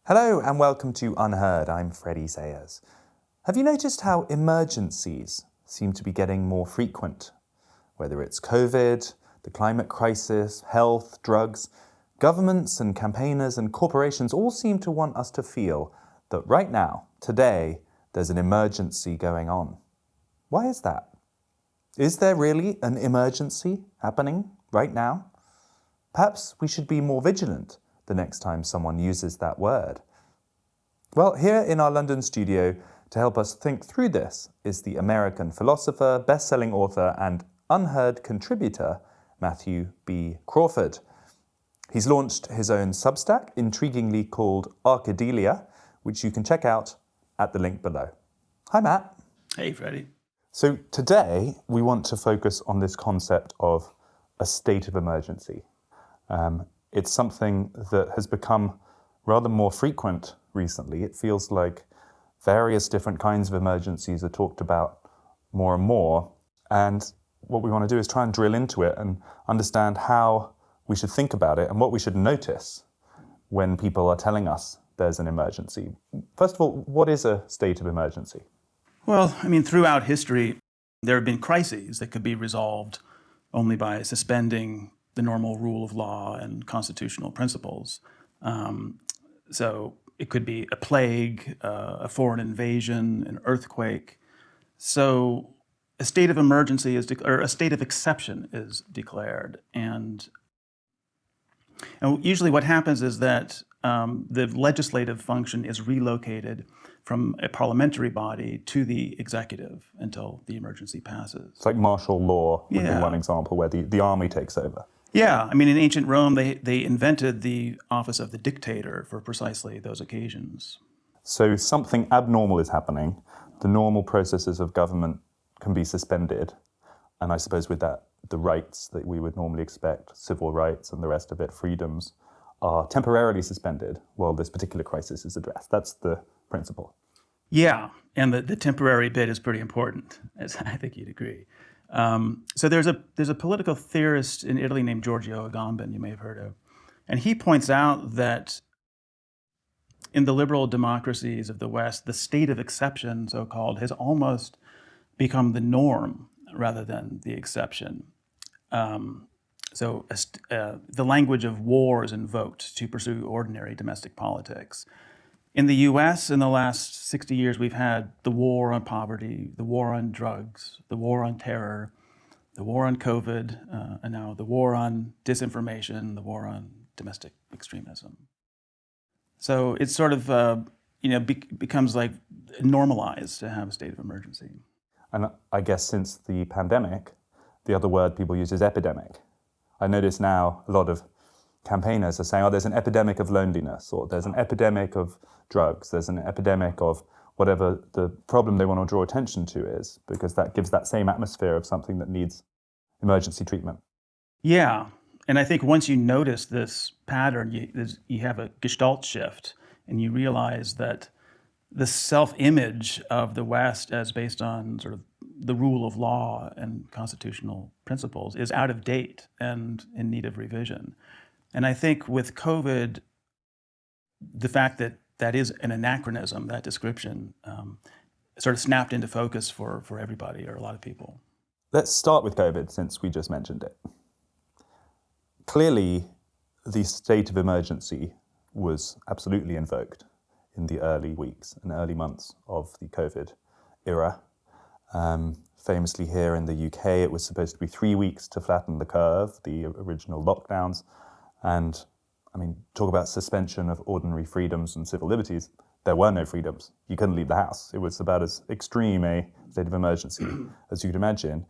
Hello and welcome to UnHerd. I'm Freddie Sayers. Have you noticed how emergencies seem to be getting more frequent? Whether it's COVID, the climate crisis, health, drugs, governments and campaigners and corporations all seem to want us to feel that right now, today, there's an emergency going on. Why is that? Is there really an emergency happening right now? Perhaps we should be more vigilant the next time someone uses that word. Well, here in our London studio to help us think through this is the American philosopher, best-selling author and UnHerd contributor, Matthew B. Crawford. He's launched his own Substack, intriguingly called Arcadelia, which you can check out at the link below. Hi, Matt. Hey, Freddie. So today we want to focus on this concept of a state of emergency. It's something that has become rather more frequent recently. It feels like various different kinds of emergencies are talked about more and more. And what we want to do is try and drill into it and understand how we should think about it and what we should notice when people are telling us there's an emergency. First of all, what is a state of emergency? Well, throughout history, there have been crises that could be resolved only by suspending the normal rule of law and constitutional principles. So it could be a plague, a foreign invasion, an earthquake. So a state of emergency or a state of exception is declared. And usually what happens is that the legislative function is relocated from a parliamentary body to the executive until the emergency passes. It's like martial law would be one example where the army takes over. Yeah, in ancient Rome, they invented the office of the dictator for precisely those occasions. So something abnormal is happening. The normal processes of government can be suspended. And I suppose with that, the rights that we would normally expect, civil rights and the rest of it, freedoms, are temporarily suspended while this particular crisis is addressed. That's the principle. Yeah, and the temporary bit is pretty important, as I think you'd agree. So there's a political theorist in Italy named Giorgio Agamben, you may have heard of, and he points out that in the liberal democracies of the West, the state of exception, so-called, has almost become the norm rather than the exception. So the language of war is invoked to pursue ordinary domestic politics. In the US, in the last 60 years, we've had the war on poverty, the war on drugs, the war on terror, the war on COVID, and now the war on disinformation, the war on domestic extremism. So it's sort of, becomes like normalized to have a state of emergency. And I guess since the pandemic, the other word people use is epidemic. I notice now a lot of campaigners are saying, there's an epidemic of loneliness, or there's an epidemic of drugs, there's an epidemic of whatever the problem they want to draw attention to is, because that gives that same atmosphere of something that needs emergency treatment. Yeah, and I think once you notice this pattern, you have a gestalt shift, and you realize that the self-image of the West as based on sort of the rule of law and constitutional principles is out of date and in need of revision. And I think with COVID, the fact that that is an anachronism, that description, sort of snapped into focus for everybody or a lot of people. Let's start with COVID, since we just mentioned it. Clearly, the state of emergency was absolutely invoked in the early weeks and early months of the COVID era. Famously here in the UK, it was supposed to be 3 weeks to flatten the curve, the original lockdowns. And talk about suspension of ordinary freedoms and civil liberties. There were no freedoms. You couldn't leave the house. It was about as extreme a state of emergency as you could imagine.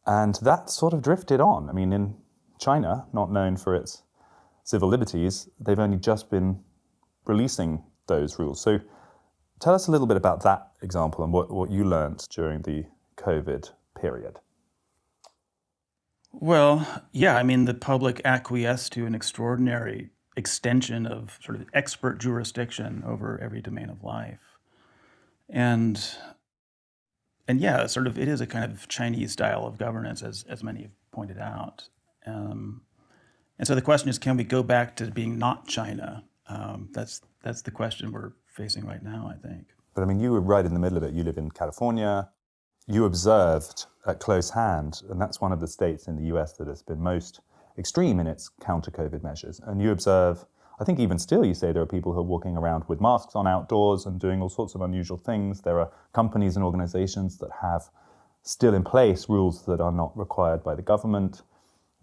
And that sort of drifted on. In China, not known for its civil liberties, they've only just been releasing those rules. So tell us a little bit about that example and what you learned during the COVID period. Well, yeah, the public acquiesced to an extraordinary extension of sort of expert jurisdiction over every domain of life. And yeah, sort of it is a kind of Chinese style of governance, as many have pointed out. And so the question is, can we go back to being not China? That's that's the question we're facing right now, I think. But I mean, you were right in the middle of it. You live in California. You observed at close hand, and that's one of the states in the US that has been most extreme in its counter-COVID measures. And you observe, I think even still, you say there are people who are walking around with masks on outdoors and doing all sorts of unusual things. There are companies and organizations that have still in place rules that are not required by the government.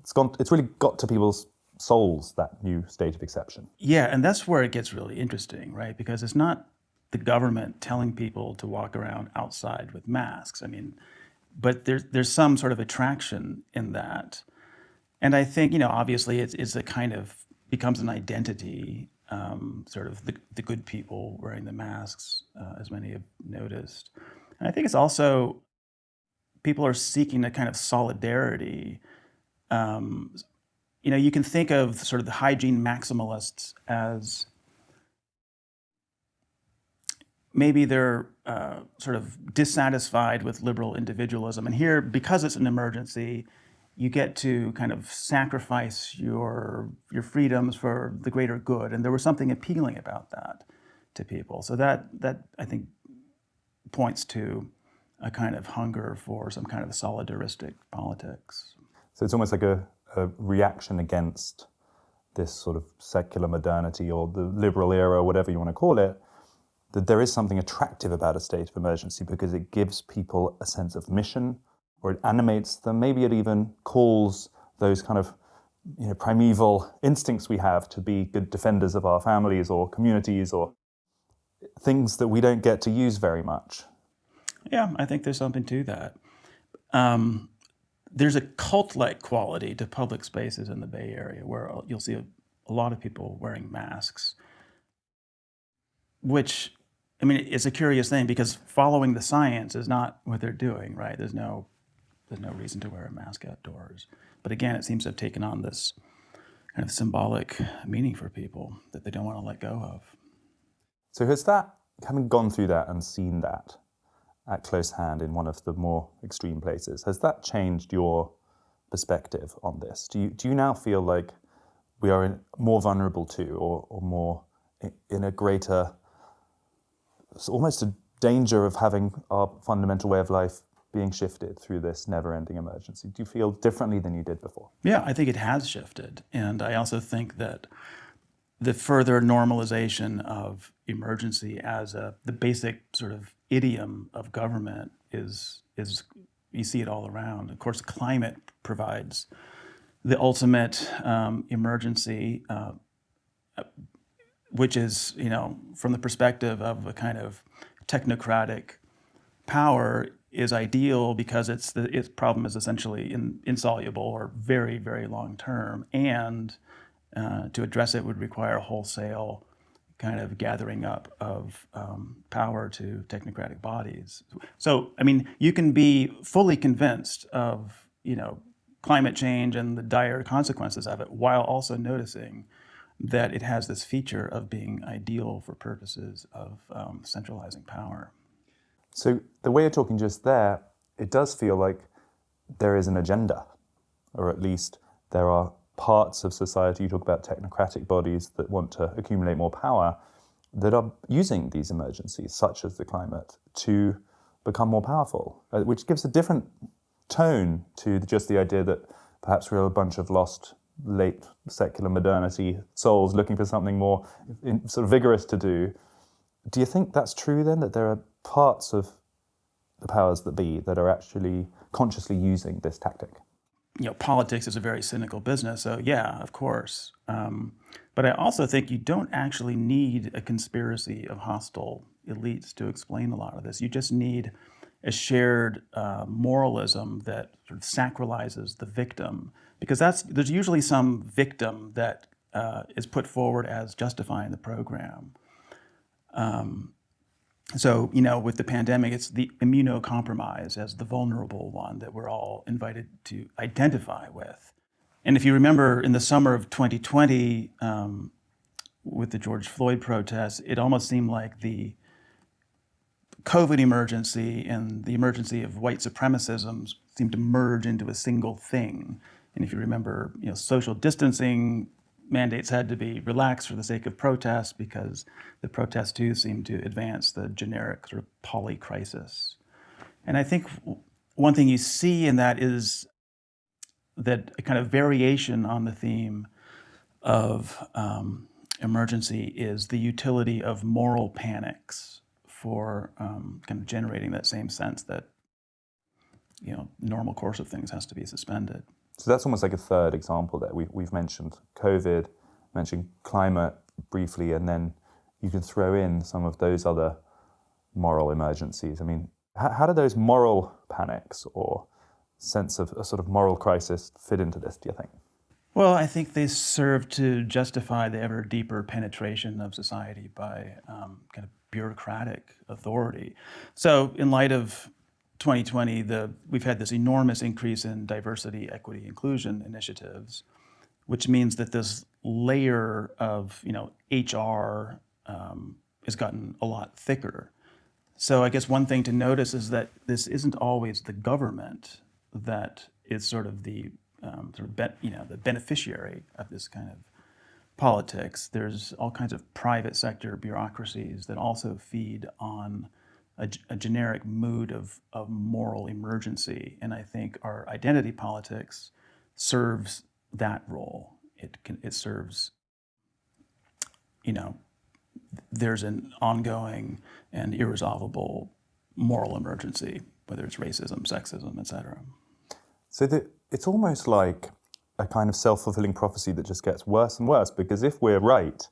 It's really got to people's souls, that new state of exception. Yeah, and that's where it gets really interesting, right? Because it's not the government telling people to walk around outside with masks. I mean, but there's some sort of attraction in that. And I think, obviously it's a kind of, becomes an identity, sort of the good people wearing the masks, as many have noticed. And I think it's also, people are seeking a kind of solidarity. You can think of sort of the hygiene maximalists as maybe they're sort of dissatisfied with liberal individualism. And here, because it's an emergency, you get to kind of sacrifice your freedoms for the greater good. And there was something appealing about that to people. So that I think points to a kind of hunger for some kind of solidaristic politics. So it's almost like a reaction against this sort of secular modernity or the liberal era, whatever you want to call it, that there is something attractive about a state of emergency because it gives people a sense of mission, or it animates them. Maybe it even calls those kind of primeval instincts we have to be good defenders of our families or communities or things that we don't get to use very much. Yeah, I think there's something to that. There's a cult-like quality to public spaces in the Bay Area where you'll see a lot of people wearing masks, which, I mean, it's a curious thing because following the science is not what they're doing, right? There's no reason to wear a mask outdoors. But again, it seems to have taken on this kind of symbolic meaning for people that they don't want to let go of. So has that, having gone through that and seen that at close hand in one of the more extreme places, has that changed your perspective on this? Do you now feel like we are more vulnerable to, or more in a greater, almost a danger of having our fundamental way of life being shifted through this never-ending emergency? Do you feel differently than you did before? Yeah, I think it has shifted. And I also think that the further normalization of emergency as the basic sort of idiom of government is you see it all around. Of course, climate provides the ultimate emergency, which is, from the perspective of a kind of technocratic power, is ideal because its problem is essentially insoluble or very, very long term, and to address it would require a wholesale kind of gathering up of power to technocratic bodies. So, I mean, you can be fully convinced of, climate change and the dire consequences of it while also noticing that it has this feature of being ideal for purposes of centralizing power. So the way you're talking just there, it does feel like there is an agenda, or at least there are parts of society, you talk about technocratic bodies that want to accumulate more power, that are using these emergencies, such as the climate, to become more powerful, which gives a different tone to just the idea that perhaps we're a bunch of lost late secular modernity souls looking for something more sort of vigorous to do. Do you think that's true then, that there are parts of the powers that be that are actually consciously using this tactic? Politics is a very cynical business, so yeah, of course. But I also think you don't actually need a conspiracy of hostile elites to explain a lot of this. You just need a shared moralism that sort of sacralizes the victim, because there's usually some victim that is put forward as justifying the program. So, with the pandemic, it's the immunocompromised as the vulnerable one that we're all invited to identify with. And if you remember in the summer of 2020, with the George Floyd protests, it almost seemed like the COVID emergency and the emergency of white supremacism seemed to merge into a single thing. And if you remember, social distancing mandates had to be relaxed for the sake of protest because the protests too seemed to advance the generic sort of poly-crisis. And I think one thing you see in that is that a kind of variation on the theme of emergency is the utility of moral panics for kind of generating that same sense that, you know, normal course of things has to be suspended. So that's almost like a third example there. We've mentioned COVID, mentioned climate briefly, and then you can throw in some of those other moral emergencies. I mean, how do those moral panics or sense of a sort of moral crisis fit into this, do you think? Well, I think they serve to justify the ever deeper penetration of society by kind of bureaucratic authority. So in light of 2020, we've had this enormous increase in diversity, equity, inclusion initiatives, which means that this layer of, you know, HR has gotten a lot thicker. So I guess one thing to notice is that this isn't always the government that is sort of the the beneficiary of this kind of politics. There's all kinds of private sector bureaucracies that also feed on a generic mood of moral emergency. And I think our identity politics serves that role. It serves, you know, there's an ongoing and irresolvable moral emergency, whether it's racism, sexism, etc. So it's almost like a kind of self-fulfilling prophecy that just gets worse and worse, because if we're right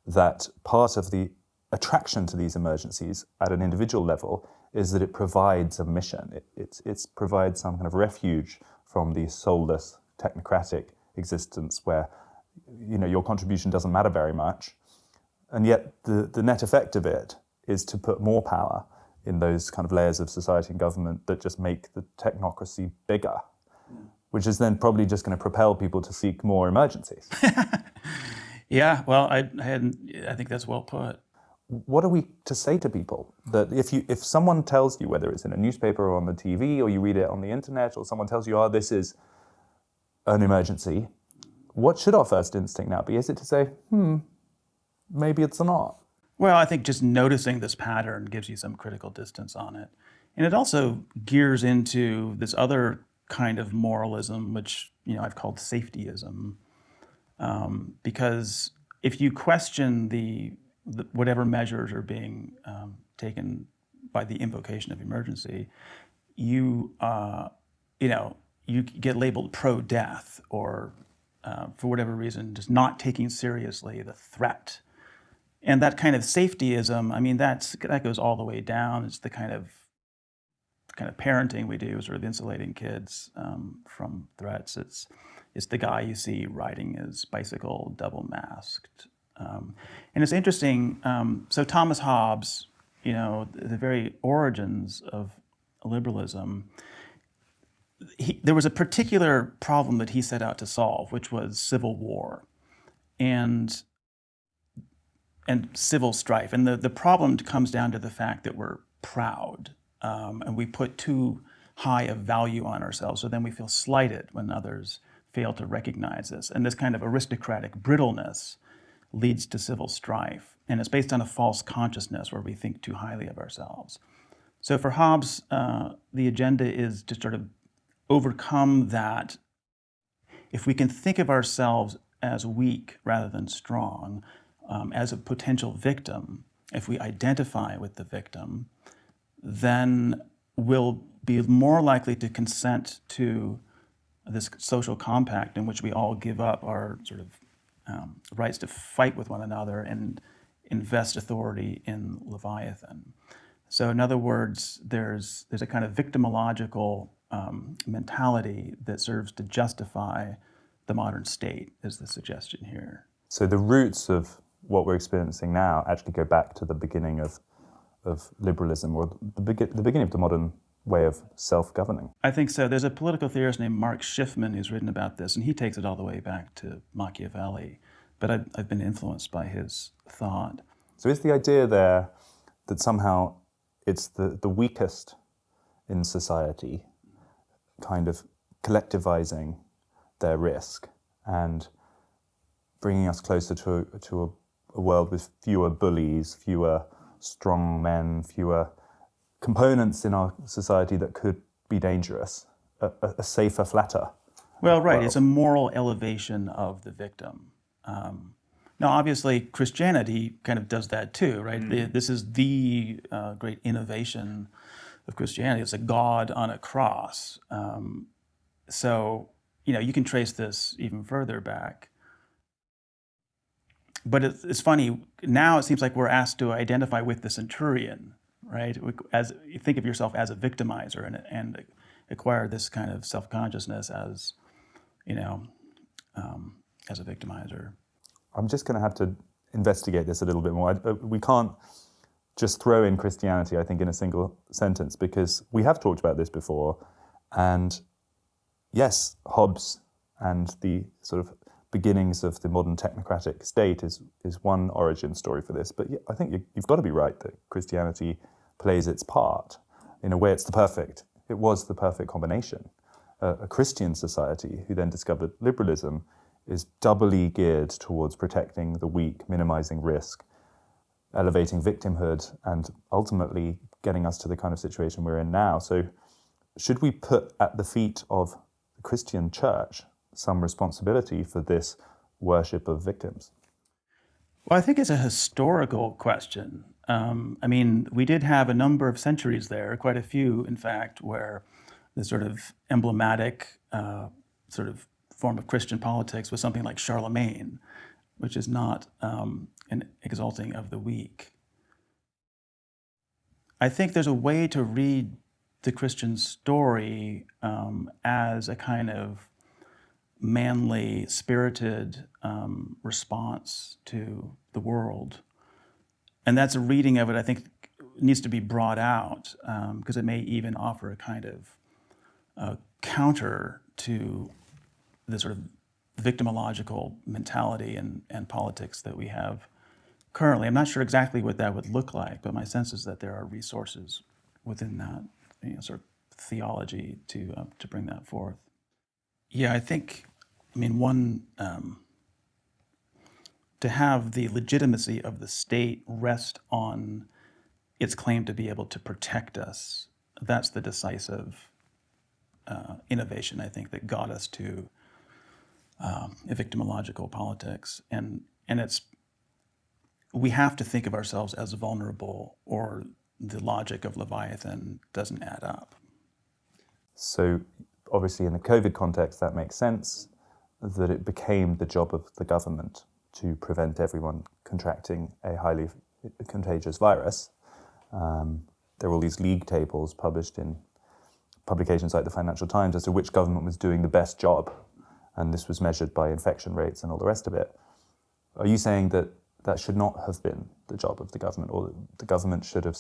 that part of the attraction to these emergencies at an individual level is that it provides a mission, it provides some kind of refuge from the soulless technocratic existence where, you know, your contribution doesn't matter very much, and yet the net effect of it is to put more power in those kind of layers of society and government that just make the technocracy bigger, which is then probably just going to propel people to seek more emergencies. Yeah, well, I think that's well put. What are we to say to people? That if someone tells you, whether it's in a newspaper or on the TV, or you read it on the internet, or someone tells you, oh, this is an emergency, what should our first instinct now be? Is it to say, maybe it's not? Well, I think just noticing this pattern gives you some critical distance on it. And it also gears into this other kind of moralism, which, you know, I've called safetyism. Because if you question the whatever measures are being taken by the invocation of emergency, you get labeled pro-death, or for whatever reason, just not taking seriously the threat. And that kind of safetyism, I mean, that goes all the way down. It's the kind of parenting we do, sort of insulating kids from threats. It's the guy you see riding his bicycle double masked. And it's interesting, so Thomas Hobbes, you know, the very origins of liberalism, there was a particular problem that he set out to solve, which was civil war and civil strife. And the problem comes down to the fact that we're proud, and we put too high a value on ourselves, so then we feel slighted when others fail to recognize this. And this kind of aristocratic brittleness leads to civil strife. And it's based on a false consciousness where we think too highly of ourselves. So for Hobbes, the agenda is to sort of overcome that. If we can think of ourselves as weak rather than strong, as a potential victim, if we identify with the victim, then we'll be more likely to consent to this social compact in which we all give up our sort of rights to fight with one another and invest authority in Leviathan. So in other words, there's a kind of victimological mentality that serves to justify the modern state, is the suggestion here. So the roots of what we're experiencing now actually go back to the beginning of liberalism, or the beginning of the modern way of self-governing. I think so. There's a political theorist named Mark Schiffman who's written about this, and he takes it all the way back to Machiavelli. But I've been influenced by his thought. So is the idea there that somehow it's the weakest in society kind of collectivizing their risk and bringing us closer to a world with fewer bullies, fewer strong men, fewer components in our society that could be dangerous, a safer, flatter Well, right. world. It's a moral elevation of the victim. Now, obviously, Christianity kind of does that too, right? This is the great innovation of Christianity. It's a God on a cross. So, you can trace this even further back. But it's funny, now it seems like we're asked to identify with the centurion, right? As you think of yourself as a victimizer and acquire this kind of self-consciousness as, as a victimizer. I'm just going to have to investigate this a little bit more. We can't just throw in Christianity, I think, in a single sentence, because we have talked about this before. And yes, Hobbes and the sort of beginnings of the modern technocratic state is one origin story for this. But yeah, I think you've got to be right that Christianity plays its part. In a way, it was the perfect combination. A Christian society who then discovered liberalism is doubly geared towards protecting the weak, minimizing risk, elevating victimhood, and ultimately getting us to the kind of situation we're in now. So should we put at the feet of the Christian church some responsibility for this worship of victims? Well, I think it's a historical question. We did have a number of centuries there, quite a few, in fact, where the sort of emblematic sort of form of Christian politics was something like Charlemagne, which is not an exalting of the weak. I think there's a way to read the Christian story as a kind of manly, spirited response to the world. And that's a reading of it, I think, needs to be brought out because it may even offer a kind of counter to the sort of victimological mentality and politics that we have currently. I'm not sure exactly what that would look like, but my sense is that there are resources within that sort of theology to bring that forth. Yeah, I think, one, to have the legitimacy of the state rest on its claim to be able to protect us, that's the decisive innovation, I think, that got us to victimological politics. And we have to think of ourselves as vulnerable, or the logic of Leviathan doesn't add up. So obviously in the COVID context, that makes sense, that it became the job of the government to prevent everyone contracting a highly contagious virus. There were all these league tables published in publications like the Financial Times as to which government was doing the best job, and this was measured by infection rates and all the rest of it. Are you saying that that should not have been the job of the government, or the government should have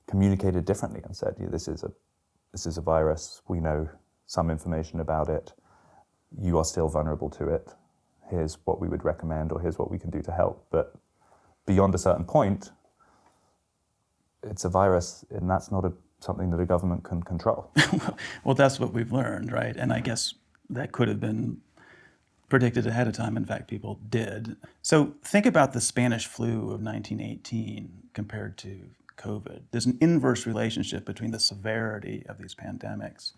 communicated differently and said, yeah, this is a virus, we know some information about it, you are still vulnerable to it, here's what we would recommend, or here's what we can do to help. But beyond a certain point, it's a virus, and that's not something that a government can control. Well, that's what we've learned, right? And I guess that could have been predicted ahead of time. In fact, people did. So think about the Spanish flu of 1918 compared to COVID. There's an inverse relationship between the severity of these pandemics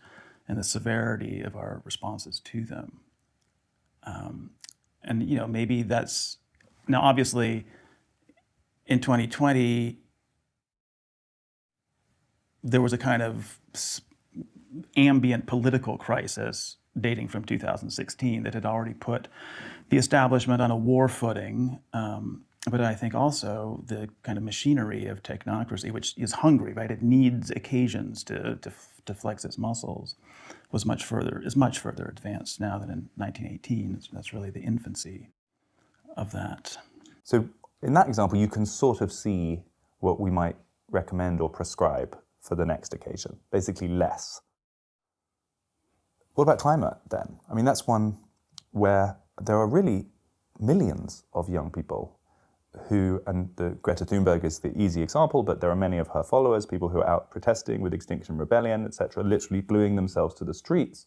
and the severity of our responses to them. And maybe that's, now obviously in 2020, there was a kind of ambient political crisis dating from 2016 that had already put the establishment on a war footing. But I think also the kind of machinery of technocracy, which is hungry, right? It needs occasions to flex its muscles, is much further advanced now than in 1918. That's really the infancy of that. So in that example, you can sort of see what we might recommend or prescribe for the next occasion, basically less. What about climate then? That's one where there are really millions of young people who, and the Greta Thunberg is the easy example, but there are many of her followers, people who are out protesting with Extinction Rebellion, etc., literally gluing themselves to the streets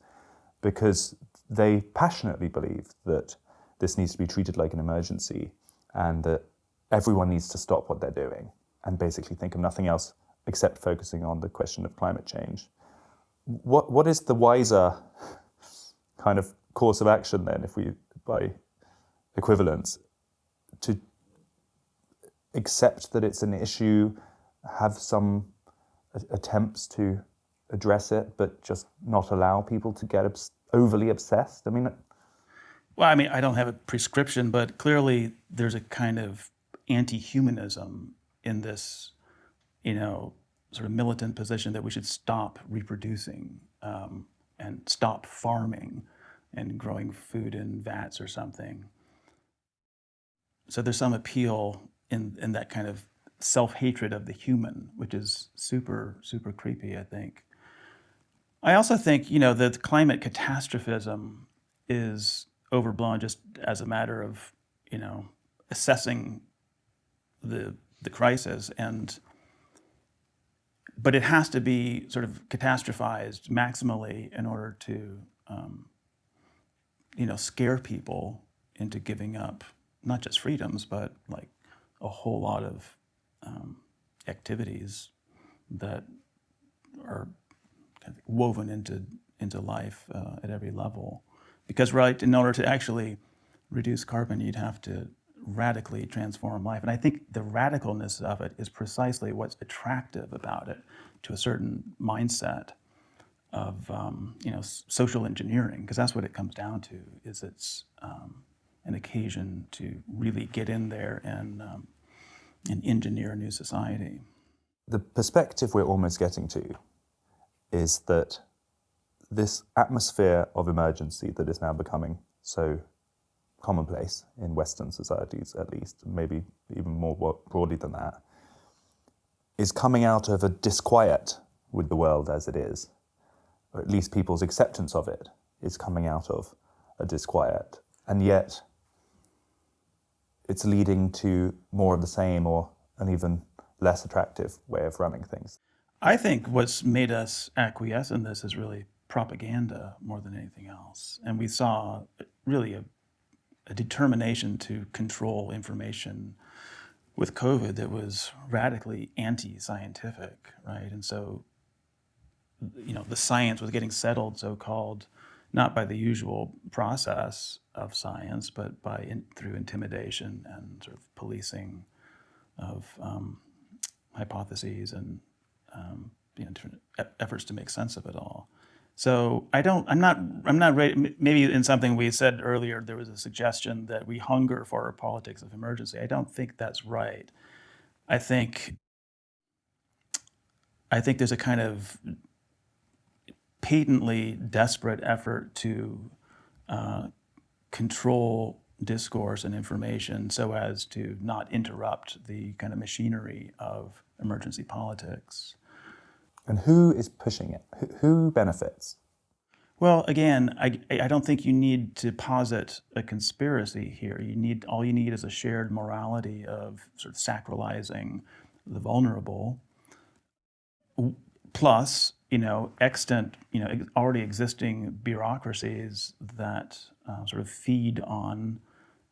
because they passionately believe that this needs to be treated like an emergency and that everyone needs to stop what they're doing and basically think of nothing else except focusing on the question of climate change. What is the wiser kind of course of action then, if we, by equivalence, to accept that it's an issue, have some attempts to address it, but just not allow people to get overly obsessed? I mean, well, I mean, I don't have a prescription, but clearly there's a kind of anti-humanism in this, sort of militant position that we should stop reproducing and stop farming and growing food in vats or something. So there's some appeal in that kind of self-hatred of the human, which is super, super creepy, I think. I also think, the climate catastrophism is overblown just as a matter of, assessing the crisis, but it has to be sort of catastrophized maximally in order to, scare people into giving up not just freedoms, but like a whole lot of activities that are kind of woven into life at every level. Because, right, in order to actually reduce carbon, you'd have to radically transform life. And I think the radicalness of it is precisely what's attractive about it to a certain mindset of, social engineering, because that's what it comes down to, is it's an occasion to really get in there and engineer a new society. The perspective we're almost getting to is that this atmosphere of emergency that is now becoming so commonplace in Western societies, at least, maybe even more broadly than that, is coming out of a disquiet with the world as it is, or at least people's acceptance of it is coming out of a disquiet. And yet, it's leading to more of the same or an even less attractive way of running things. I think what's made us acquiesce in this is really propaganda more than anything else. And we saw really a determination to control information with COVID that was radically anti-scientific, right? And so, the science was getting settled, so-called, not by the usual process of science, but through intimidation and sort of policing of hypotheses and different efforts to make sense of it all. So I'm not ready. Maybe in something we said earlier, there was a suggestion that we hunger for a politics of emergency. I don't think that's right. I think there's a kind of patently desperate effort to control discourse and information so as to not interrupt the kind of machinery of emergency politics. And who is pushing it? Who benefits? Well, again, I don't think you need to posit a conspiracy here. All you need is a shared morality of sort of sacralizing the vulnerable, plus, extant, already existing bureaucracies that sort of feed on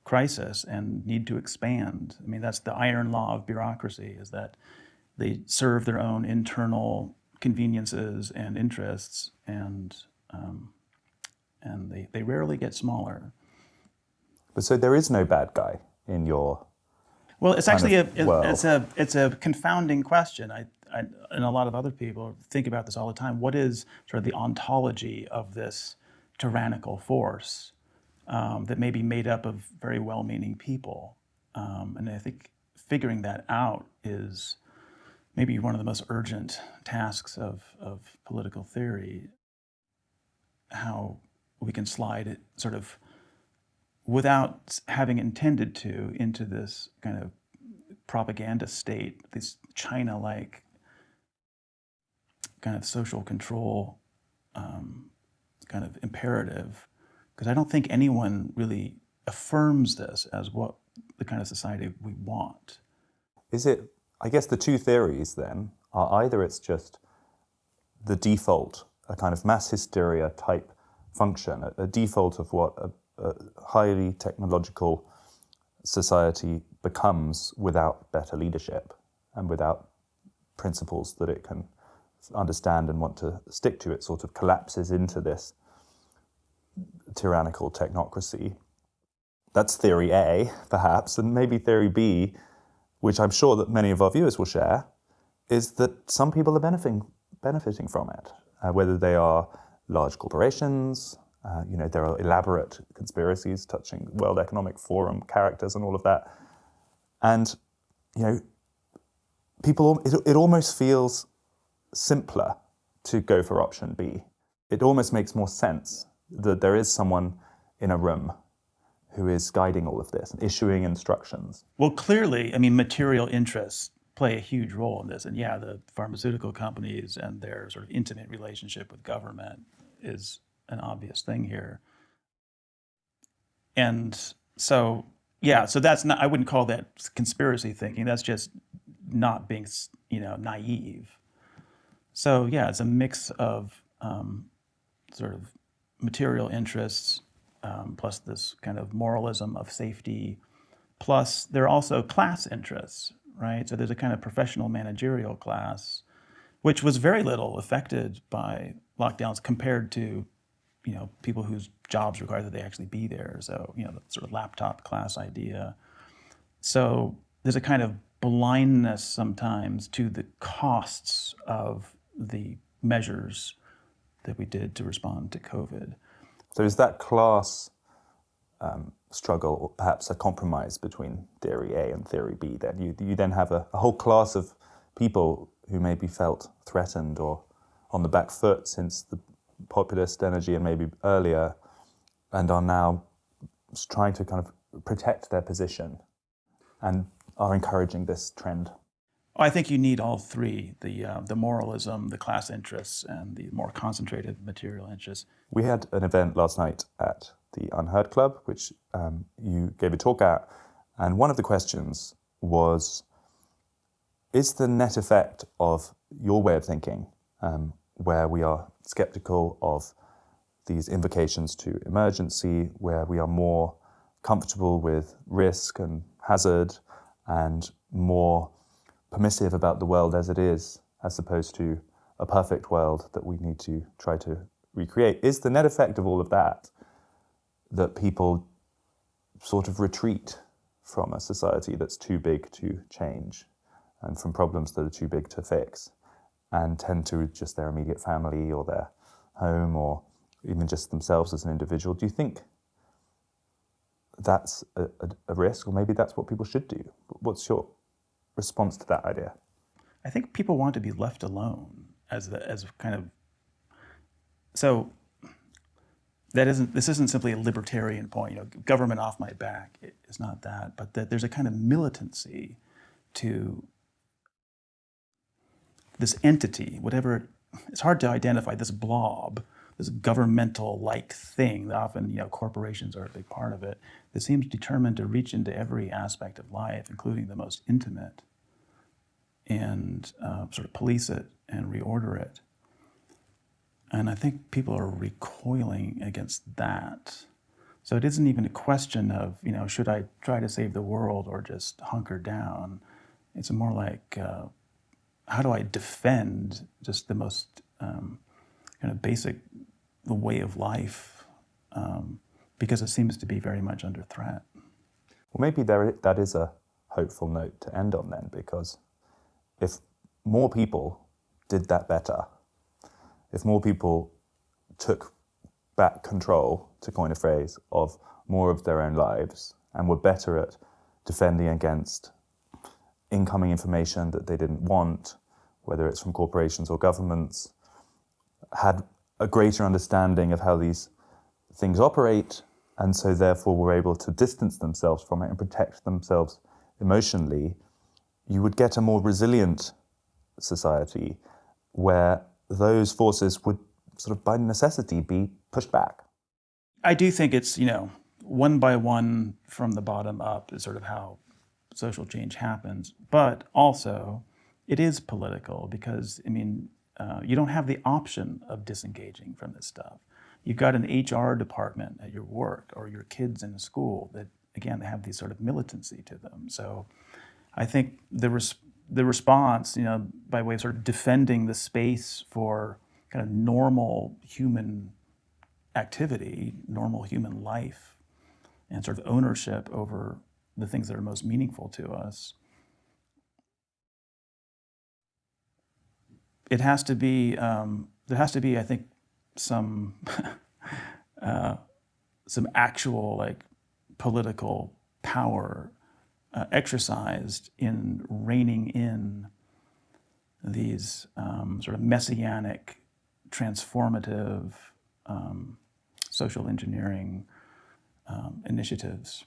crisis and need to expand. I mean, that's the iron law of bureaucracy, is that they serve their own internal conveniences and interests, and they rarely get smaller. But so there is no bad guy in your Well, it's actually world. it's a confounding question. I and a lot of other people think about this all the time. What is sort of the ontology of this tyrannical force that may be made up of very well-meaning people? And I think figuring that out is maybe one of the most urgent tasks of political theory, how we can slide it sort of without having intended to into this kind of propaganda state, this China-like kind of social control kind of imperative, because I don't think anyone really affirms this as what the kind of society we want. Is it, I guess the two theories then are either it's just the default, a kind of mass hysteria type function, a default of what a highly technological society becomes without better leadership and without principles that it can understand and want to stick to. It sort of collapses into this tyrannical technocracy. That's theory A, perhaps, and maybe theory B, which I'm sure that many of our viewers will share, is that some people are benefiting from it, whether they are large corporations, there are elaborate conspiracies touching World Economic Forum characters and all of that. And, it almost feels simpler to go for option B. It almost makes more sense that there is someone in a room who is guiding all of this and issuing instructions. Well, clearly, material interests play a huge role in this. And yeah, the pharmaceutical companies and their sort of intimate relationship with government is an obvious thing here. And so, so that's not, I wouldn't call that conspiracy thinking. That's just not being, naive. So yeah, it's a mix of sort of material interests, plus this kind of moralism of safety, plus there are also class interests, right? So there's a kind of professional managerial class, which was very little affected by lockdowns compared to, people whose jobs require that they actually be there. So, the sort of laptop class idea. So there's a kind of blindness sometimes to the costs of the measures that we did to respond to COVID. So is that class struggle perhaps a compromise between theory A and theory B then? You then have a whole class of people who maybe felt threatened or on the back foot since the populist energy and maybe earlier, and are now trying to kind of protect their position and are encouraging this trend. I think you need all three, the moralism, the class interests, and the more concentrated material interests. We had an event last night at the UnHerd Club, which you gave a talk at, and one of the questions was, is the net effect of your way of thinking, where we are skeptical of these invocations to emergency, where we are more comfortable with risk and hazard and more permissive about the world as it is, as opposed to a perfect world that we need to try to recreate, is the net effect of all of that that people sort of retreat from a society that's too big to change and from problems that are too big to fix, and tend to just their immediate family or their home or even just themselves as an individual? Do you think that's a risk, or maybe that's what people should do? What's your response to that idea? I think people want to be left alone as kind of, so this isn't simply a libertarian point, government off my back. It's not that, but that there's a kind of militancy to this entity, whatever, it's hard to identify, this blob, this governmental-like thing. Often, corporations are a big part of it, that seems determined to reach into every aspect of life, including the most intimate, and sort of police it and reorder it. And I think people are recoiling against that. So it isn't even a question of, should I try to save the world or just hunker down? It's more like, how do I defend just the most kind of basic way of life, because it seems to be very much under threat. Well, maybe that is a hopeful note to end on then, because if more people did that better, if more people took back control, to coin a phrase, of more of their own lives and were better at defending against incoming information that they didn't want, whether it's from corporations or governments, had a greater understanding of how these things operate, and so therefore were able to distance themselves from it and protect themselves emotionally, you would get a more resilient society where those forces would sort of by necessity be pushed back. I do think it's, one by one from the bottom up is sort of how social change happens, but also it is political because, you don't have the option of disengaging from this stuff. You've got an HR department at your work or your kids in school that, again, they have these sort of militancy to them. So I think the response, by way of sort of defending the space for kind of normal human activity, normal human life, and sort of ownership over the things that are most meaningful to us, it has to be, there has to be, I think, some some actual political power exercised in reining in these sort of messianic, transformative social engineering initiatives.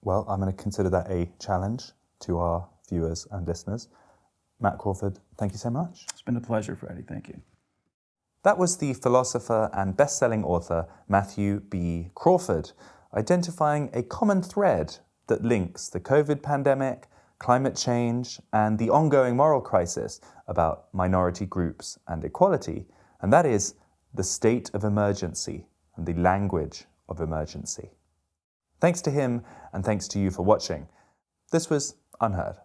Well, I'm going to consider that a challenge to our viewers and listeners. Matt Crawford, thank you so much. It's been a pleasure, Freddie. Thank you. That was the philosopher and best-selling author Matthew B. Crawford, identifying a common thread that links the COVID pandemic, climate change, and the ongoing moral crisis about minority groups and equality, and that is the state of emergency and the language of emergency. Thanks to him, and thanks to you for watching. This was UnHerd.